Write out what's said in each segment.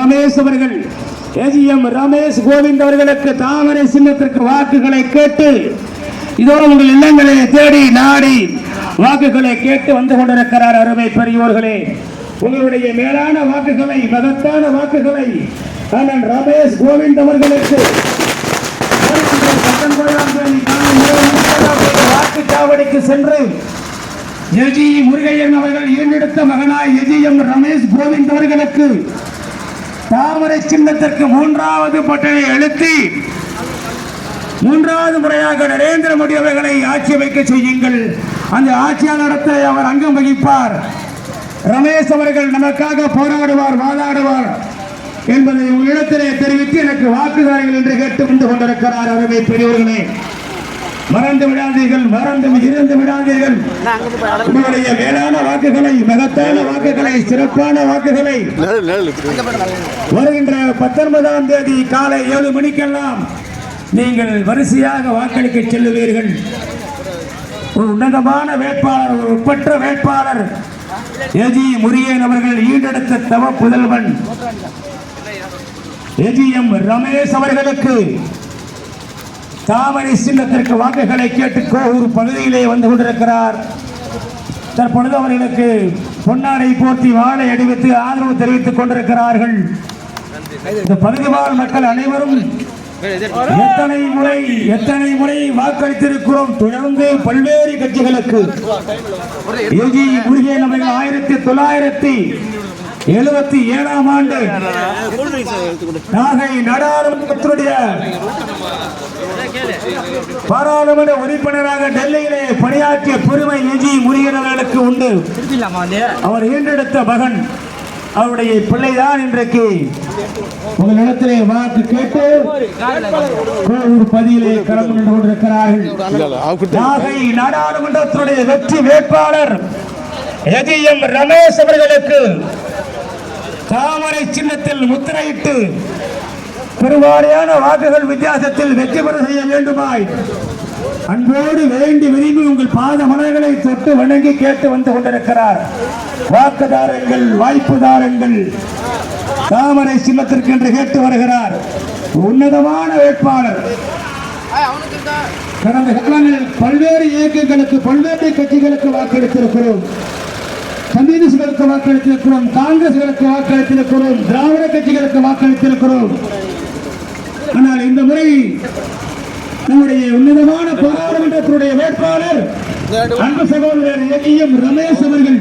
ரமேஷ் அவர்கள் ஏஜிஎம் ரமேஷ் கோவிந்த் அவர்களுக்கு தாமரை சின்னத்திற்கு வாக்குகளை கேட்டு இதோ உங்கள் இல்லங்களை தேடி நாடி வாக்குகளை கேட்டு வந்து கொண்டிருக்கிறார். அருமை பெரியோர்களே, உங்களுடைய மேலான வாக்குகளை, மகத்தான வாக்குகளை அண்ணன் ரமேஷ் கோவிந்த் அவர்களுக்கு வாக்குச்சாவடிக்கு சென்று எஜி முருகையன் அவர்கள் ஈண்டெடுத்த மகனாய் எஜிஎம் ரமேஷ் கோவிந்த் அவர்களுக்கு தாமரை சின்னத்திற்கு மூன்றாவது பட்டனை அழுத்தி மூன்றாவது முறையாக நரேந்திர மோடி அவர்களை ஆட்சி வைக்க செய்யுங்கள். அந்த ஆட்சியாளரத்தை அவர் அங்கம் வகிப்பார். ரமேஷ் அவர்கள் நமக்காக போராடுவார், வாதாடுவார் என்பதை உங்களிடத்திலே தெரிவித்து எனக்கு வாக்குதாரிகள் என்று கேட்டு வந்து கொண்டிருக்கிறார். அருமை பெரியவர்களே, மறந்து விடாதீர்கள், மறந்து இருந்து விடாதீர்கள். உங்களுடைய மேலான வாக்குகளை, மகத்தான வாக்குகளை, சிறப்பான வாக்குகளை வருகின்ற 19ஆம் தேதி காலை 7 மணிக்கெல்லாம் நீங்கள் வரிசையாக வாக்களிக்க செல்லுவீர்கள். ஒரு உன்னதமான வேட்பாளர், ஒரு ஒப்பற்ற வேட்பாளர் ஏஜி முருகையன் அவர்கள் ஈண்டெடுத்த தவ புதல்வன் ஏஜிஎம் ரமேஷ் அவர்களுக்கு தாமரை சின்னத்திற்கு வாக்குகளை கேட்டு கோவூர் பகுதியிலே வந்து கொண்டிருக்கிறார். தற்பொழுது அவர்களுக்கு பொன்னாடை போர்த்தி வாழை அணிவித்து ஆதரவு தெரிவித்துக் கொண்டிருக்கிறார்கள். இந்த பகுதி வாழ் மக்கள் அனைவரும் எத்தனை முறை வாக்களித்திருக்கிறோம். தொடர்ந்து பல்வேறு கட்சிகளுக்கு ஏஜி முருகையன் அவர்கள் 1977ஆம் ஆண்டு நாகை நாடாளுமன்றத்துடைய பாராளுமன்ற உறுப்பினராக டெல்லியிலே பணியாற்றிய பெருமை ஏஜி முருகையன் அவர்களுக்கு உண்டு. அவர் ஈண்டெடுத்த மகன், அவருடைய பிள்ளைதான் இன்றைக்கு உங்களிடத்திலே வாக்கு கேட்டு கோவூர் பதியிலே களம் நின்று கொண்டிருக்கிறார்கள். நாகை நாடாளுமன்றத்துடைய வெற்றி வேட்பாளர் ஏஜிஎம் ரமேஷ் அவர்களுக்கு தாமரை சின்னத்தில் முத்திரையிட்டு பெருவாரியான வாக்குகள் வித்தியாசத்தில் வெற்றி பெற செய்ய வேண்டுமாய் அன்போடு வேண்டி விரும்பி உங்கள் பாத மலர்களை தொட்டு வணங்கி கேட்டு வந்து கொண்டிருக்கிறார். வாக்குதாரங்கள், வாய்ப்புதாரங்கள் தாமரை சின்னத்திற்கு என்று கேட்டு வருகிறார். உன்னதமான வேட்பாளர். கடந்த காலங்களில் பல்வேறு இயக்கங்களுக்கு, பல்வேறு கட்சிகளுக்கு வாக்களித்திருக்கிறோம். கம்யூனிஸ்டுகளுக்கு வாக்களித்திருக்கிறோம், காங்கிரஸ்களுக்கு வாக்களித்திருக்கிறோம், திராவிட கட்சிகளுக்கு வாக்களித்திருக்கிறோம். ஆனால் இந்த முறை நம்முடைய உன்னதமான பாராளுமன்றத்தினுடைய வேட்பாளர் அன்பு சகோதரர் ஏஜிஎம் ரமேஷ் அவர்கள்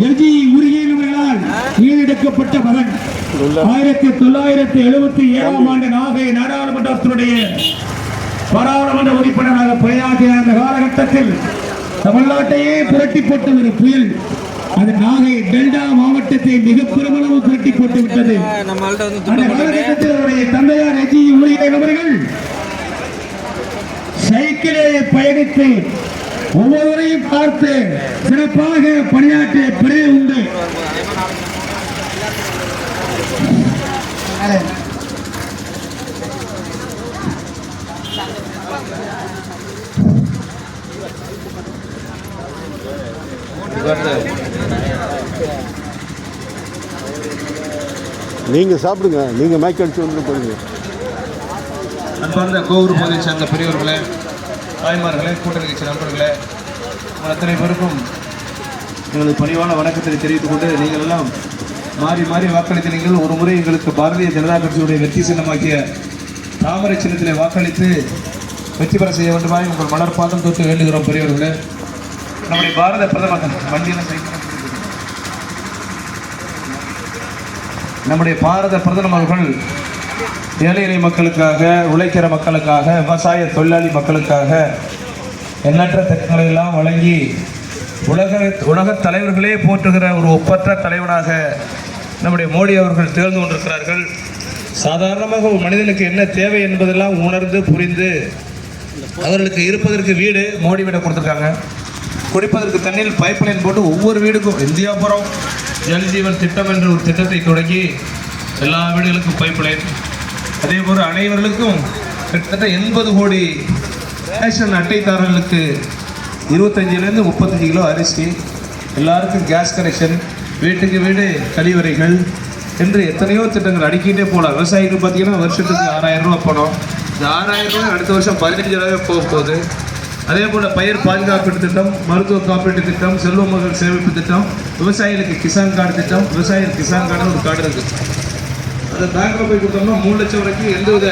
எஜி முருகையன் அவர்களால் ஈடெடுக்கப்பட்ட மகன் 1977ஆம் ஆண்டு நாகை நாடாளுமன்றத்தினுடைய பாராளுமன்ற உறுப்பினராக பணியாற்றிய அந்த காலகட்டத்தில் தமிழ்நாட்டையே புரட்டி போட்ட ஒரு புயல், அது நாகை டெல்டா மாவட்டத்தை மிக பெருமளவு புரட்டி போட்டு விட்டது. அந்த காலகட்டத்தில் அவருடைய தந்தையார் எஜி முருகையன் அவர்கள் சைக்கிளே பயணித்து ஒவ்வொருவரையும் பார்த்து சிறப்பாக பணியாற்றிய பிறகு உண்டு. நீங்க சாப்பிடுங்க, நீங்க மைக் அடிச்சு வந்து போறீங்க. அன்பார்ந்த கோவூர் பகுதியை சேர்ந்த பெரியவர்களே, தாய்மார்களே, கூட்டணி கட்சி நண்பர்களே, அத்தனை பேருக்கும் எங்களது பணிவான வணக்கத்தை தெரிவித்துக் கொண்டு, நீங்கள் எல்லாம் மாறி மாறி வாக்களித்து நீங்கள் ஒரு முறை எங்களுக்கு பாரதிய ஜனதா கட்சியுடைய வெற்றி சின்னமாக்கிய தாமரை சின்னத்திலே வாக்களித்து வெற்றி பெற செய்ய வேண்டுமாய் உங்கள் மலர் பாதம் தொட்டு வேண்டுகிறோம். பெரியவர்களே, நம்முடைய பாரத பிரதமர் நம்முடைய பாரத பிரதமர் அவர்கள் ஏழை எளிய மக்களுக்காக, உழைக்கிற மக்களுக்காக, விவசாய தொழிலாளி மக்களுக்காக எண்ணற்ற திட்டங்களை எல்லாம் வழங்கி உலக தலைவர்களே போற்றுகிற ஒரு ஒப்பற்ற தலைவனாக நம்முடைய மோடி அவர்கள் திகழ்ந்து கொண்டிருக்கிறார்கள். சாதாரணமாக ஒரு மனிதனுக்கு என்ன தேவை என்பதெல்லாம் உணர்ந்து புரிந்து அவர்களுக்கு இருப்பதற்கு வீடு மோடி வீடை கொடுத்துருக்காங்க. குடிப்பதற்கு தண்ணீர் பைப்லைன் போட்டு ஒவ்வொரு வீடுக்கும் இந்தியாபுரம் ஜல் ஜீவன் திட்டம் என்ற ஒரு திட்டத்தை தொடங்கி எல்லா வீடுகளுக்கும் பைப்லைன், அதே போல் அனைவர்களுக்கும் கிட்டத்தட்ட 80 கோடி ரேஷன் அட்டைதாரர்களுக்கு 25லேருந்து 35 கிலோ அரிசி, எல்லாருக்கும் கேஸ் கனெக்ஷன், வீட்டுக்கு வீடு கழிவறைகள், என்று எத்தனையோ திட்டங்கள் அடிக்கிட்டே போகலாம். விவசாயிகள் பார்த்தீங்கன்னா வருஷத்துக்கு 6000 ரூபா பணம். இந்த 6000 ரூபாய் அடுத்த வருஷம் 15,000 போக போகுது. அதே போல் பயிர் பாதுகாப்பு திட்டம், மருத்துவ காப்பீட்டு திட்டம், செல்வ மகள் சேமிப்பு திட்டம், விவசாயிகளுக்கு கிசான் கார்டு திட்டம். விவசாயிகளுக்கு கிசான் கார்டு ஒரு கார்டு இருக்குது. அதை பேங்க்கில் போய் கொடுத்தோம்னா 3 லட்சம் வரைக்கும் எந்தவித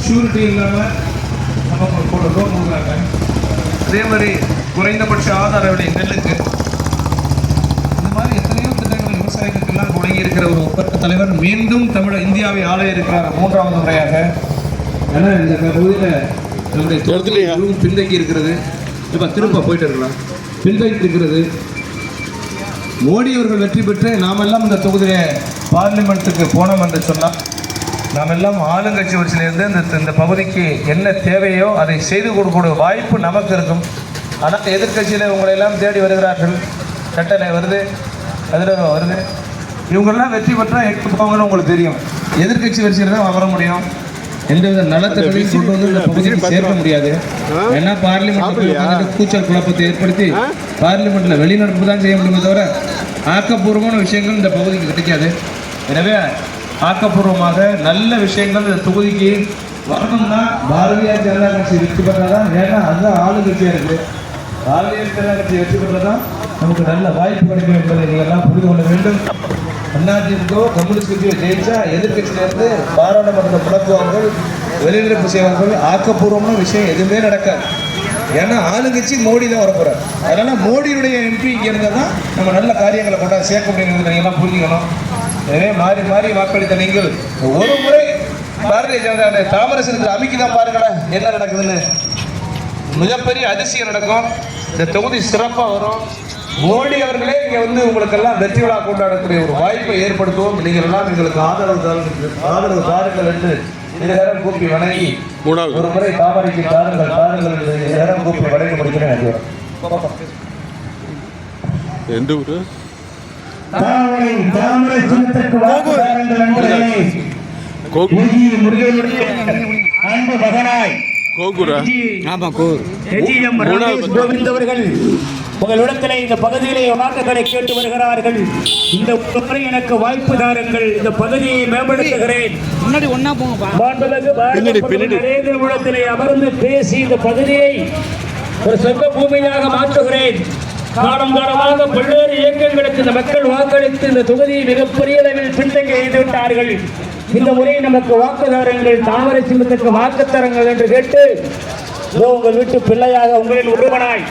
ஷூரிட்டி இல்லாமல் நமக்கு ஒரு லோன் கொடுக்குறாங்க. அதே மாதிரி குறைந்தபட்ச ஆதார விலை நெல்லுக்கு. இந்த மாதிரி எத்தனையோ திட்டங்கள் விவசாயிகளுக்கெல்லாம் தொடங்கி இருக்கிற ஒரு ஒப்பற்ற தலைவர் மீண்டும் இந்தியாவை ஆள இருக்கிறார் 3வது முறையாக. ஏன்னா இந்த பகுதியில் நம்முடைய பின்தங்கி இருக்கிறது. இப்போ திரும்ப போயிட்டு இருக்கலாம், பின்தங்கி இருக்கிறது. மோடி அவர்கள் வெற்றி பெற்று நாமெல்லாம் இந்த தொகுதியிலே பார்லிமெண்ட்டுக்கு போனோம் என்று சொன்னால், நாமெல்லாம் ஆளுங்கட்சி வரிசையிலிருந்து இந்த பகுதிக்கு என்ன தேவையோ அதை செய்து கொடுக்கக்கூடிய வாய்ப்பு நமக்கு இருக்கும். ஆனால் எதிர்கட்சியில் உங்களையெல்லாம் தேடி வருகிறார்கள். கட்டளை வருது, அதிரகம் வருது. இவங்கெல்லாம் வெற்றி பெற்றால் எட்டு போவாங்கன்னு உங்களுக்கு தெரியும். எதிர்கட்சி வரிசையில் தான் வர முடியும். எந்தவித நலத்திட்டங்களையும் கொண்டு வந்து இந்த பகுதிக்கு சேர்க்க முடியாது. ஏன்னா பார்லிமெண்ட் கூச்சல் குழப்பத்தை ஏற்படுத்தி பார்லிமெண்ட்டில் வெளிநடப்பு தான் செய்ய முடியுமே தவிர ஆக்கப்பூர்வமான விஷயங்கள் இந்த பகுதிக்கு கிடைக்காது. எனவே ஆக்கப்பூர்வமாக நல்ல விஷயங்கள் இந்த தொகுதிக்கு வரணும்னா பாரதிய ஜனதா கட்சி வெற்றி பெற்றாதான். ஏன்னா அதுதான் ஆளுங்கட்சியாக இருக்குது. பாரதிய ஜனதா கட்சி வெற்றி பெற்றதான் நமக்கு நல்ல வாய்ப்பு கிடைக்கும் என்பதை நீங்கள் எல்லாம் புரிந்து கொள்ள வேண்டும். அதிமுக கம்யூனிஸ்ட் கட்சியை ஜெயிச்சா எதிர்கட்சியிலிருந்து பாராளுமன்ற முடக்குவார்கள், வெளிநடப்பு செய்வார்கள். ஆக்கப்பூர்வமான விஷயம் எதுவுமே நடக்காது. ஏன்னா ஆளுங்கட்சி மோடி தான் வரப்போறார். அதனால மோடியுடைய எம்பி இங்கே இருந்தால் தான் நம்ம நல்ல காரியங்களை கொண்டாந்து சேர்க்க முடியுங்கிறது நீங்கள்லாம் புரிஞ்சுக்கணும். எனவே மாறி மாறி வாக்களித்த நீங்கள் ஒரு முறை பாரதிய ஜனதா தாமரசனத்தில் அமைக்கி தான் பாருங்களேன் என்ன நடக்குதுன்னு. மிகப்பெரிய அதிசயம் நடக்கும். இந்த தொகுதி சிறப்பாக வரும். மோடி அவர்களே இங்கே வந்து உங்களுக்கெல்லாம் வெற்றி விழா கொண்டாடக்கூடிய ஒரு வாய்ப்பை ஏற்படுத்துவோம். நீங்கள் எல்லாம் எங்களுக்கு ஆதரவு தாருங்கள் என்று நேரம் கூப்பி வணங்கி ஒரு முறை தாமரைக்கு தாருங்கள் என்று நேரம் கூப்பி வணங்கி முடிக்கிறேன். எந்த ஊரு? தாமரை சின்னத்திற்கு வாக்குதாரங்கள் நண்பர்களே, முருகனுடைய அன்பு மகனாய் கோவிந்த் அவர்கள் உங்களிடத்திலே இந்த பகுதியிலே வாக்குகளை கேட்டு வருகிறார்கள். இந்த முறை எனக்கு வாய்ப்பு தாருங்கள், இந்த பகுதியை மேம்படுத்துகிறேன். நரேந்திரபுரத்திலே அமர்ந்து பேசி இந்த பகுதியை ஒரு சொந்த பூமியாக மாற்றுகிறேன். காலம் காலமாக பல்வேறு இயக்கங்களுக்கு இந்த மக்கள் வாக்களித்து இந்த தொகுதியை மிகப்பெரிய அளவில் பின்தங்கி எழுதிவிட்டார்கள். இந்த முறை நமக்கு வாக்குதாரங்கள் தாமரை சின்னத்துக்கு வாக்குத்தரங்கள் என்று கேட்டு உங்கள் வீட்டு பிள்ளையாக உங்களின் ஒருவனாய்